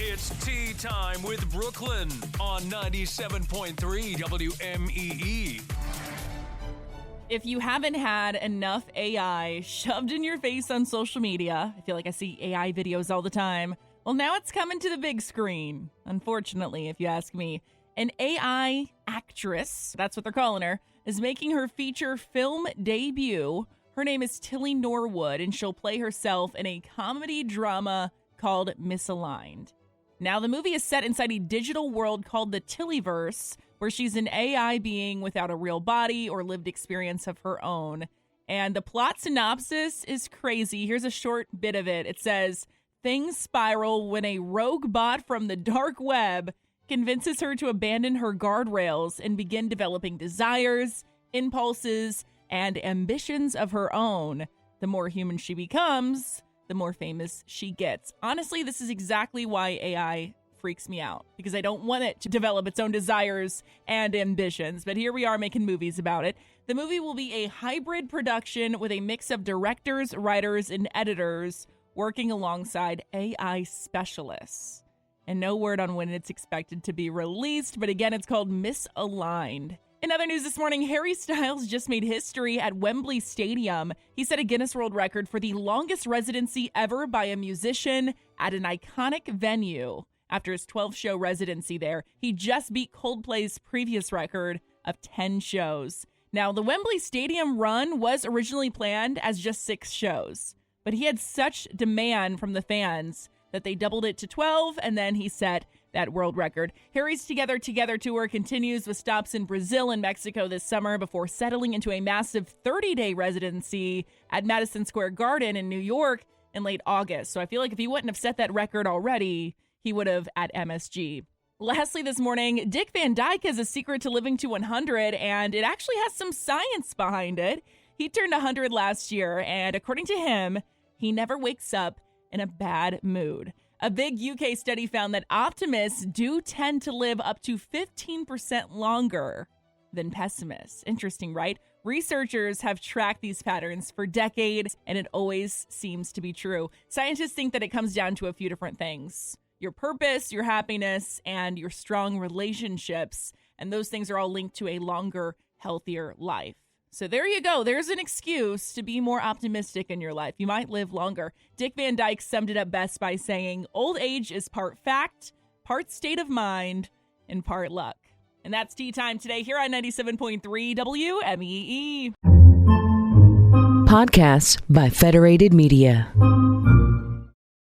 It's tea time with Brooklyn on 97.3 WMEE. If you haven't had enough AI shoved in your face on social media, I feel like I see AI videos all the time. Well, now it's coming to the big screen, unfortunately, if you ask me. An AI actress, that's what they're calling her, is making her feature film debut. Her name is Tilly Norwood, and she'll play herself in a comedy drama called Misaligned. Now, the movie is set inside a digital world called the Tillyverse, where she's an AI being without a real body or lived experience of her own. And the plot synopsis is crazy. Here's a short bit of it. It says, things spiral when a rogue bot from the dark web convinces her to abandon her guardrails and begin developing desires, impulses, and ambitions of her own. The more human she becomes, the more famous she gets. Honestly, this is exactly why AI freaks me out, because I don't want it to develop its own desires and ambitions. But here we are making movies about it. The movie will be a hybrid production with a mix of directors, writers, and editors working alongside AI specialists. And no word on when it's expected to be released, but again, it's called Misaligned. In other news this morning, Harry Styles just made history at Wembley Stadium. He set a Guinness World Record for the longest residency ever by a musician at an iconic venue. After his 12-show residency there, he just beat Coldplay's previous record of 10 shows. Now, the Wembley Stadium run was originally planned as just 6 shows, but he had such demand from the fans that they doubled it to 12, and then he set that world record. Harry's Together tour continues with stops in Brazil and Mexico this summer before settling into a massive 30-day residency at Madison Square Garden in New York in late August. So I feel like if he wouldn't have set that record already, he would have at MSG. Lastly this morning, Dick Van Dyke has a secret to living to 100, and it actually has some science behind it. He turned 100 last year, and according to him, he never wakes up in a bad mood. A big UK study found that optimists do tend to live up to 15% longer than pessimists. Interesting, right? Researchers have tracked these patterns for decades, and it always seems to be true. Scientists think that it comes down to a few different things: your purpose, your happiness, and your strong relationships. And those things are all linked to a longer, healthier life. So there you go. There's an excuse to be more optimistic in your life. You might live longer. Dick Van Dyke summed it up best by saying, old age is part fact, part state of mind, and part luck. And that's tea time today here on 97.3 WMEE. Podcasts by Federated Media.